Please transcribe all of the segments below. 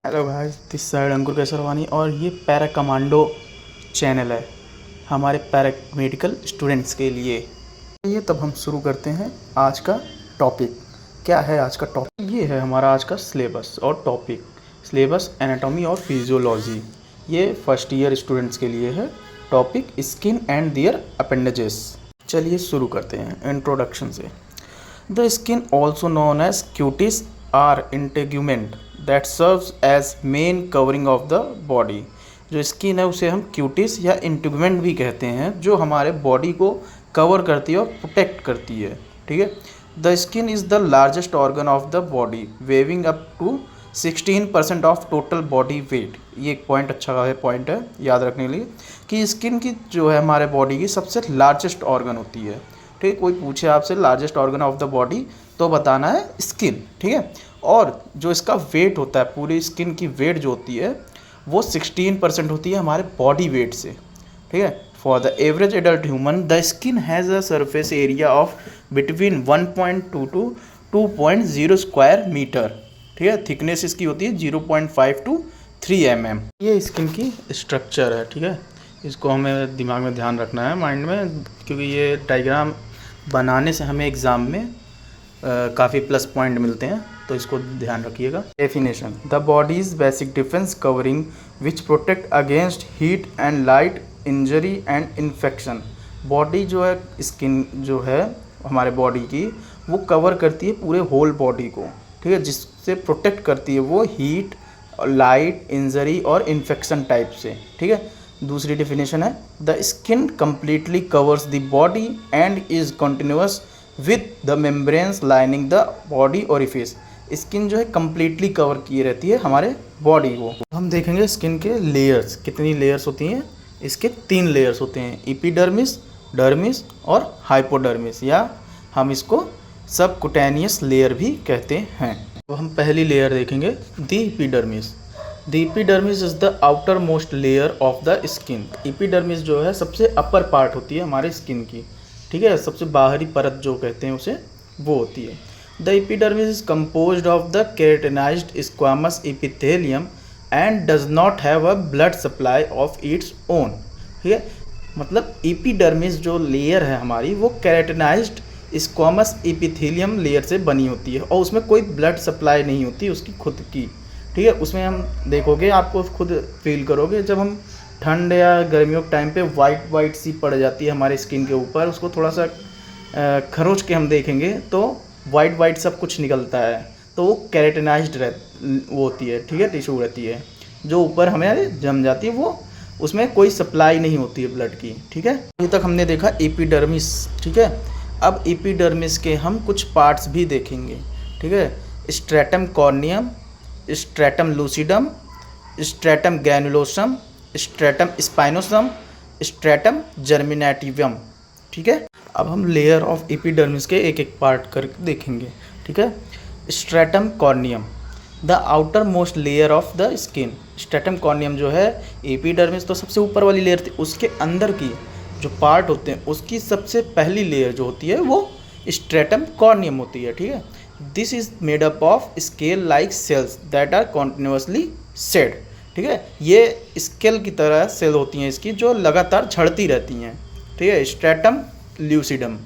Hello guys, this side अंकुर केसरवानी और ये para commando channel है हमारे पैरा मेडिकल स्टूडेंट्स के लिए। ये तब हम शुरू करते हैं आज का टॉपिक। क्या है आज का टॉपिक? ये है हमारा आज का सिलेबस और टॉपिक। सिलेबस एनाटॉमी और फिजियोलॉजी, ये फर्स्ट ईयर स्टूडेंट्स के लिए है। Topic skin and their appendages. चलिए शुरू करते हैं इंट्रोडक्शन से। The skin also known as cutis or integument that serves as main covering of the body. जो स्किन है उसे हम क्यूटिस या इंटेग्यूमेंट भी कहते हैं, जो हमारे बॉडी को कवर करती है और प्रोटेक्ट करती है। ठीक है। The skin is the largest organ of the body, weighing up to 16% of total body weight. ये एक पॉइंट अच्छा है, पॉइंट है याद रखने के लिए कि स्किन की जो है हमारे बॉडी की सबसे लार्जेस्ट ऑर्गन होती है। ठीक है। कोई पूछे आपसे largest organ of the body तो बताना है स्किन। ठीक है। और जो इसका वेट होता है, पूरी स्किन की वेट जो होती है वो 16% होती है हमारे बॉडी वेट से। ठीक है। For the average adult human the skin has a surface area of between 1.2 to 2.0 square metre. ठीक है। थिकनेस इसकी होती है 0.5 टू 3 mm। ये स्किन की स्ट्रक्चर है। ठीक है। इसको हमें दिमाग में ध्यान रखना है, माइंड में, क्योंकि ये डायग्राम बनाने से हमें एग्ज़ाम में काफ़ी प्लस पॉइंट मिलते हैं, तो इसको ध्यान रखिएगा। Definition: the bodies basic defence covering which protect against heat and light, injury and infection. Body जो है, स्किन जो है हमारे बॉडी की, वो कवर करती है पूरे होल बॉडी को। ठीक है। जिससे प्रोटेक्ट करती है वो हीट, लाइट, इंजरी और इन्फेक्शन टाइप से। ठीक है। दूसरी डेफिनेशन है: the skin completely covers the body and is continuous with the membranes lining the body orifice. Skin जो है कम्प्लीटली कवर किए रहती है हमारे बॉडी को। हम देखेंगे स्किन के लेयर्स, कितनी लेयर्स होती हैं। इसके 3 लेयर्स होते हैं: एपिडर्मिस, डर्मिस और हाइपोडर्मिस, या हम इसको सबकुटेनियस लेयर भी कहते हैं। तो हम पहली लेयर देखेंगे, the epidermis. The epidermis is the outer most layer of the skin. Epidermis जो है सबसे अपर पार्ट होती है हमारे स्किन की। ठीक है। सबसे बाहरी परत जो कहते हैं उसे, वो होती है। The epidermis is composed of the keratinised squamous epithelium and does not have a blood supply of its own. ठीक है। मतलब एपिडर्मिस जो लेयर है हमारी, वो केराटिनाइज्ड स्क्वामस एपिथेलियम लेयर से बनी होती है और उसमें कोई ब्लड सप्लाई नहीं होती उसकी खुद की। ठीक है। उसमें हम देखोगे, आपको खुद फील करोगे, जब हम ठंड या गर्मियों के टाइम पे वाइट सी पड़ जाती है हमारे स्किन के ऊपर, उसको थोड़ा सा खरोच के हम देखेंगे तो वाइट सब कुछ निकलता है, तो वो केराटिनाइज्ड वो होती है। ठीक है। टिश्यू रहती है जो ऊपर हमें जम जाती है, वो उसमें कोई सप्लाई नहीं होती है ब्लड की। ठीक है। अभी तक हमने देखा एपिडर्मिस। ठीक है। अब एपिडर्मिस के हम कुछ पार्ट्स भी देखेंगे। ठीक है। Stratum corneum, stratum lucidum, stratum granulosum, stratum spinosum, stratum germinativum. ठीक है। अब हम लेयर ऑफ एपिडर्मिस के एक एक पार्ट करके देखेंगे। ठीक है। Stratum corneum, the outer most layer of the skin. Stratum corneum जो है, एपिडर्मिस तो सबसे ऊपर वाली लेयर थी, उसके अंदर की जो पार्ट होते हैं उसकी सबसे पहली लेयर जो होती है वो स्ट्रेटम कॉर्नियम होती है। ठीक है। This is made up of scale like cells that are continuously shed. ठीक है। ये स्केल की तरह सेल होती हैं इसकी, जो लगातार झड़ती रहती हैं। ठीक है। Stratum lucidum,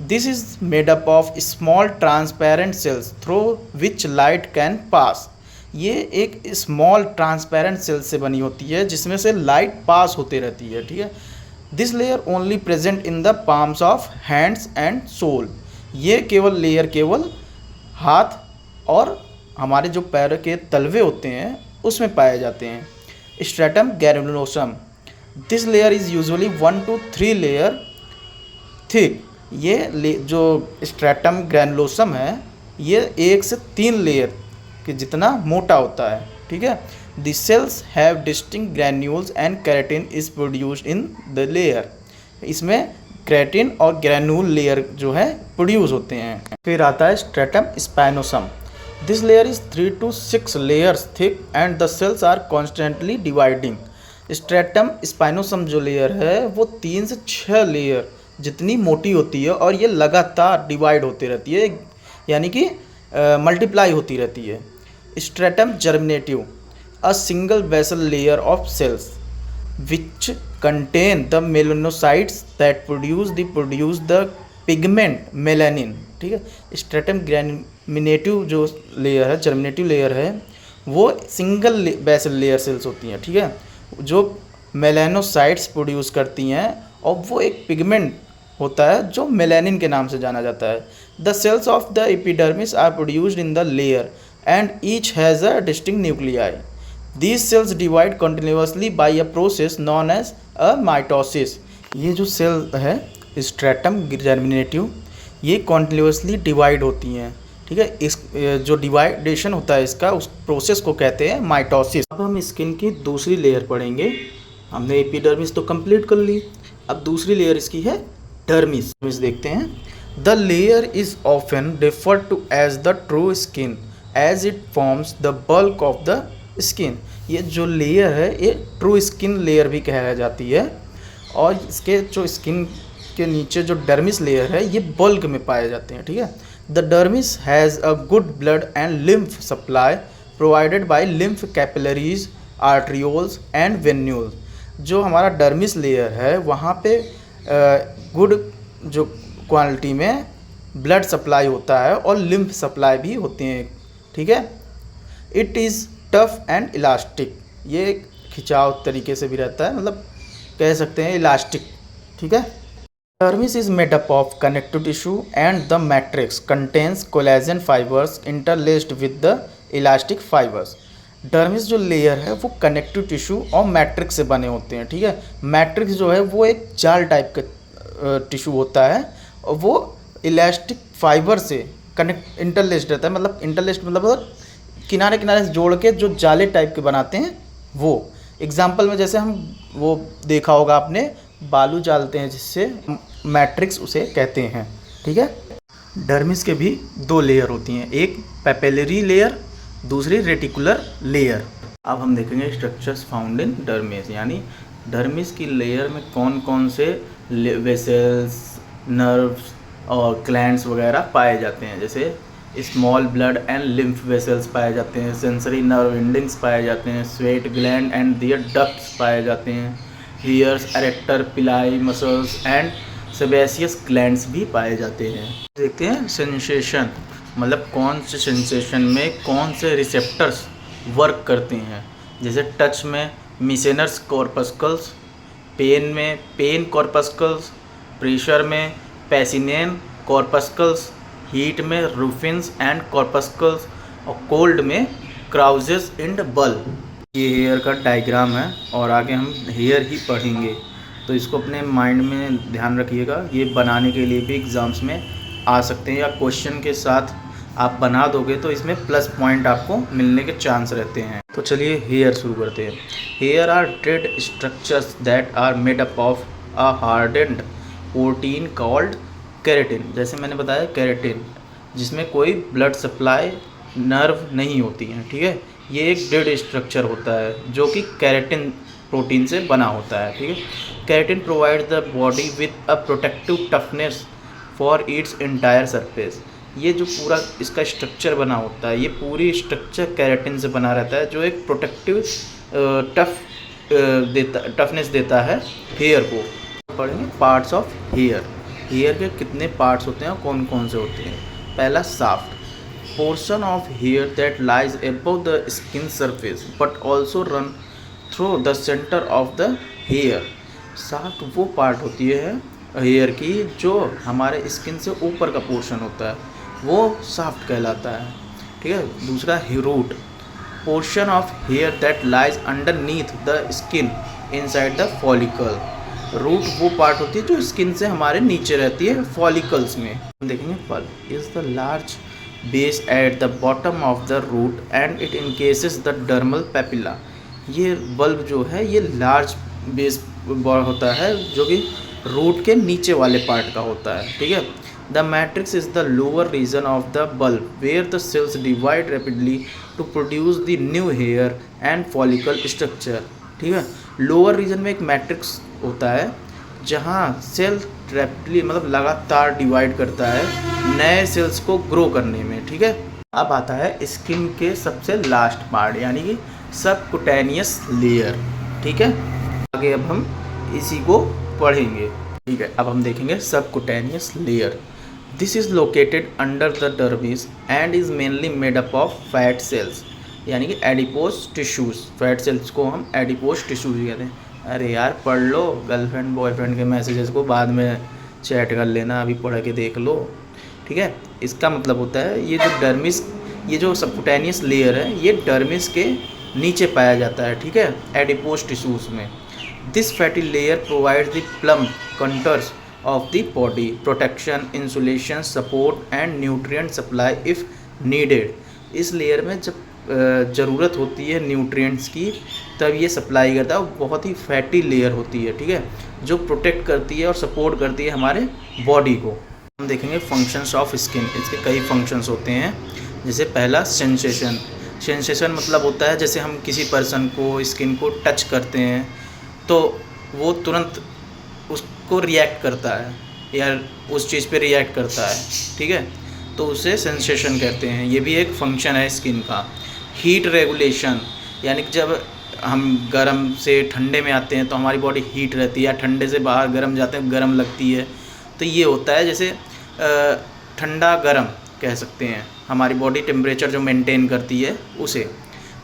this is made up of small transparent cells through which light can pass. ये एक स्मॉल ट्रांसपेरेंट सेल से बनी होती है जिसमें से लाइट पास होते रहती है। ठीक है। This layer only present in the palms of hands and sole. ये केवल हाथ और हमारे जो पैर के तलवे होते हैं उसमें पाए जाते हैं। Stratum granulosum, this layer is usually 1 to 3 layer thick. ये जो स्ट्रेटम ग्रैनुलोसम है, ये 1 से 3 लेयर के जितना मोटा होता है। ठीक है। The cells have distinct granules and keratin is produced in the layer. इसमें केराटिन और ग्रैन्यूल लेयर जो है प्रोड्यूस होते हैं। फिर आता है stratum spinosum, this layer is 3 to 6 layers thick and the cells are constantly dividing. Stratum spinosum जो लेयर है वो 3 से 6 लेयर जितनी मोटी होती है और ये लगातार डिवाइड होती रहती है, यानी कि मल्टीप्लाई होती रहती है। Stratum germinative, a single basal layer of cells which contain the melanocytes that produce the pigment melanin। ठीक है, स्ट्रेटम ग्रैमिनेटिव जो लेयर है, जर्मिनेटिव लेयर है, वो सिंगल बेसल लेयर सेल्स होती हैं। ठीक है, जो मेलानोसाइट्स प्रोड्यूस करती हैं और वो एक पिगमेंट होता है जो मेलानिन के नाम से जाना जाता है। The cells of the epidermis are produced in the layer and each has a distinct nuclei. These cells divide continuously by a process known as a mitosis। ये जो सेल है स्ट्रेटम जर्मिनेटिव, ये कॉन्टिन्यूसली डिवाइड होती हैं। ठीक है, इस जो डिवाइडेशन होता है इसका, उस प्रोसेस को कहते हैं माइटोसिस। अब हम स्किन की दूसरी लेयर पढ़ेंगे। हमने एपिडर्मिस तो कंप्लीट कर ली, अब दूसरी लेयर इसकी है डर्मिस। देखते हैं। The layer is often referred to as the true skin as it forms the bulk of the skin. ये जो लेयर है ये ट्रू स्किन लेयर भी कहा जाती है, और इसके जो स्किन के नीचे जो डर्मिस लेयर है ये बल्क में पाए जाते हैं। ठीक है, the dermis has a good blood and lymph supply provided by lymph capillaries, arterioles and venules. जो हमारा डर्मिस लेयर है वहाँ पे गुड जो क्वालिटी में ब्लड सप्लाई होता है और लिम्फ सप्लाई भी होती हैं। ठीक है, it is tough and elastic. ये खिंचाव तरीके से भी रहता है, मतलब कह सकते हैं इलास्टिक। ठीक है, dermis is made up of connective tissue and the matrix contains collagen fibres interlaced with the elastic fibres. Dermis जो लेयर है वो कनेक्टिव टिश्यू और मैट्रिक्स से बने होते हैं। ठीक है, मैट्रिक्स जो है वो एक जाल टाइप का टिश्यू होता है और वो इलास्टिक फाइबर से कनेक्ट इंटरलेस्ड रहता है। मतलब इंटरलेस्ड मतलब किनारे किनारे से जोड़ के जो जाले टाइप के बनाते हैं वो। एग्जाम्पल में जैसे हम वो देखा होगा आपने, बालू डालते हैं जिससे, मैट्रिक्स उसे कहते हैं। ठीक है, डर्मिस के भी दो लेयर होती हैं, एक पेपिलरी लेयर, दूसरी रेटिकुलर लेयर। अब हम देखेंगे स्ट्रक्चर्स फाउंड इन डर्मिस, यानी डर्मिस की लेयर में कौन कौन से वेसल्स, नर्व्स और ग्लैंड्स वगैरह पाए जाते हैं। जैसे small blood and lymph vessels पाए जाते हैं, सेंसरी नर्व एंडिंग्स पाए जाते हैं, sweat gland and their ducts पाए जाते हैं, hairs, arrector pili muscles and sebaceous glands भी पाए जाते हैं। देखते हैं सेंसेशन, मतलब कौन से सेंसेशन में कौन से रिसेप्टर्स वर्क करते हैं। जैसे टच में मिसेनर्स कॉर्पस्कल्स, पेन में पेन कॉर्पस्कल्स, प्रेशर में पैसिनेन कॉर्पस्कल्स, हीट में रूफिन्स एंड कॉर्पस्कल्स और कोल्ड में क्राउजेस एंड बल। ये हेयर का डायग्राम है और आगे हम हेयर ही पढ़ेंगे, तो इसको अपने माइंड में ध्यान रखिएगा। ये बनाने के लिए भी एग्ज़ाम्स में आ सकते हैं, या क्वेश्चन के साथ आप बना दोगे तो इसमें प्लस पॉइंट आपको मिलने के चांस रहते हैं। तो चलिए हेयर शुरू करते हैं। Hair are dead structures that are made up of a hardened protein called keratin. जैसे मैंने बताया केराटिन, जिसमें कोई ब्लड सप्लाई नर्व नहीं होती है। ठीक है, ये एक डेड स्ट्रक्चर होता है जो कि केराटिन प्रोटीन से बना होता है। ठीक है, keratin provide the body with a protective toughness for its entire surface. ये जो पूरा इसका स्ट्रक्चर बना होता है, ये पूरी स्ट्रक्चर केराटिन से बना रहता है, जो एक प्रोटेक्टिव टफनेस देता है हेयर को। पढ़ेंगे पार्ट्स ऑफ हेयर। हेयर के कितने पार्ट्स होते हैं और कौन कौन से होते हैं। पहला shaft, portion of hair that lies above the skin surface but also run through the centre of the hair. Shaft वो पार्ट होती है हेयर की जो हमारे स्किन से ऊपर का पोर्शन होता है, वो शाफ्ट कहलाता है। ठीक है, दूसरा root, portion of hair that lies underneath the skin inside the follicle. Root वो पार्ट होती है जो स्किन से हमारे नीचे रहती है, फॉलिकल्स में। हम देखेंगे bulb is the large base at the bottom of the root and it encases the dermal papilla. ये बल्ब जो है ये लार्ज बेस होता है जो कि रूट के नीचे वाले पार्ट का होता है। ठीक है, the matrix is the lower region of the bulb where the cells divide rapidly to produce the new hair and follicle structure. ठीक है, लोअर रीजन में एक मैट्रिक्स होता है जहाँ सेल रैपिडली मतलब लगातार डिवाइड करता है नए सेल्स को ग्रो करने में। ठीक है, अब आता है स्किन के सबसे लास्ट पार्ट, यानी कि सबकुटेनियस लेयर। ठीक है, आगे अब हम इसी को पढ़ेंगे। ठीक है, अब हम देखेंगे subcutaneous layer. This is located under the dermis and is mainly made up of fat cells, यानी कि एडिपोज टिश्यूज़। फैट सेल्स को हम एडिपोज टिश्यूज़ कहते हैं। अरे यार पढ़ लो, गर्लफ्रेंड बॉयफ्रेंड के मैसेजेस को बाद में चैट कर लेना, अभी पढ़ के देख लो। ठीक है, इसका मतलब होता है ये जो डर्मिस, ये जो सबकुटेनियस लेयर है ये डर्मिस के नीचे पाया जाता है। ठीक है, एडिपोज टिश्यूज़ में। This fatty layer provides the plump contours of the body, protection, insulation, support and nutrient supply if needed. इस लेयर में जब ज़रूरत होती है न्यूट्रिएंट्स की तब ये सप्लाई करता है। बहुत ही फैटी लेयर होती है, ठीक है, जो प्रोटेक्ट करती है और सपोर्ट करती है हमारे बॉडी को। हम देखेंगे फंक्शंस ऑफ स्किन। इसके कई फंक्शंस होते हैं। जैसे पहला सेंसेशन। सेंसेशन मतलब होता है जैसे हम किसी पर्सन को, स्किन को टच करते हैं तो वो तुरंत उसको रिएक्ट करता है या उस चीज़ पे रिएक्ट करता है। ठीक है, तो उसे सेंसेशन कहते हैं। ये भी एक फंक्शन है स्किन का। हीट रेगुलेशन, यानी कि जब हम गर्म से ठंडे में आते हैं तो हमारी बॉडी हीट रहती है, या ठंडे से बाहर गर्म जाते हैं गर्म लगती है, तो ये होता है जैसे ठंडा गर्म कह सकते हैं। हमारी बॉडी टेम्परेचर जो मेंटेन करती है उसे।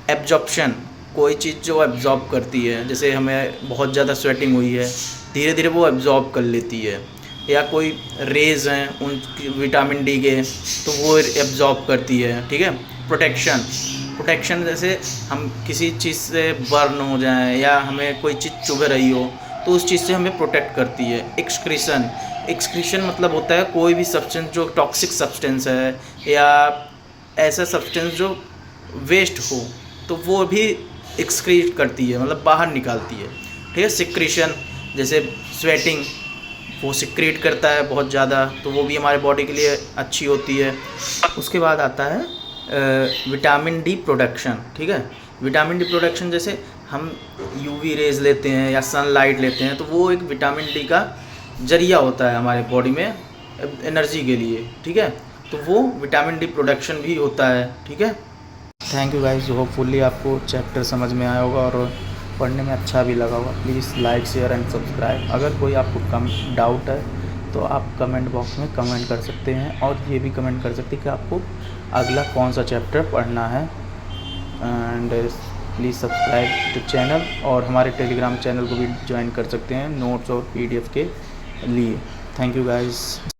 एब्जॉर्प्शन, कोई चीज़ जो एब्जॉर्ब करती है, जैसे हमें बहुत ज़्यादा स्वेटिंग हुई है, धीरे धीरे वो एब्जॉर्ब कर लेती है। या कोई रेज़ हैं उन विटामिन डी के, तो वो एब्जॉर्ब करती है। ठीक है। प्रोटेक्शन, प्रोटेक्शन जैसे हम किसी चीज़ से बर्न हो जाएं या हमें कोई चीज़ चुभ रही हो तो उस चीज़ से हमें प्रोटेक्ट करती है। एक्सक्रीशन, एक्सक्रीशन मतलब होता है कोई भी सब्सटेंस जो टॉक्सिक सब्सटेंस है या ऐसा सब्सटेंस जो वेस्ट हो तो वो भी एक्सक्रीट करती है, मतलब बाहर निकालती है। ठीक है। सिक्रीशन, जैसे स्वेटिंग, वो सिक्रीट करता है बहुत ज़्यादा, तो वो भी हमारे बॉडी के लिए अच्छी होती है। उसके बाद आता है विटामिन डी प्रोडक्शन। ठीक है, विटामिन डी प्रोडक्शन जैसे हम यूवी रेज लेते हैं या सनलाइट लेते हैं तो वो एक विटामिन डी का जरिया होता है हमारे बॉडी में एनर्जी के लिए। ठीक है, तो वो विटामिन डी प्रोडक्शन भी होता है। ठीक है। थैंक यू गाइस, होपफुली आपको चैप्टर समझ में आया होगा और पढ़ने में अच्छा भी लगा होगा। Please like, share and subscribe. अगर कोई आपको कम डाउट है तो आप कमेंट बॉक्स में कमेंट कर सकते हैं और ये भी कमेंट कर सकते हैं कि आपको अगला कौन सा चैप्टर पढ़ना है। And please subscribe to channel और हमारे टेलीग्राम चैनल को भी ज्वाइन कर सकते हैं नोट्स और PDF के लिए। Thank you guys.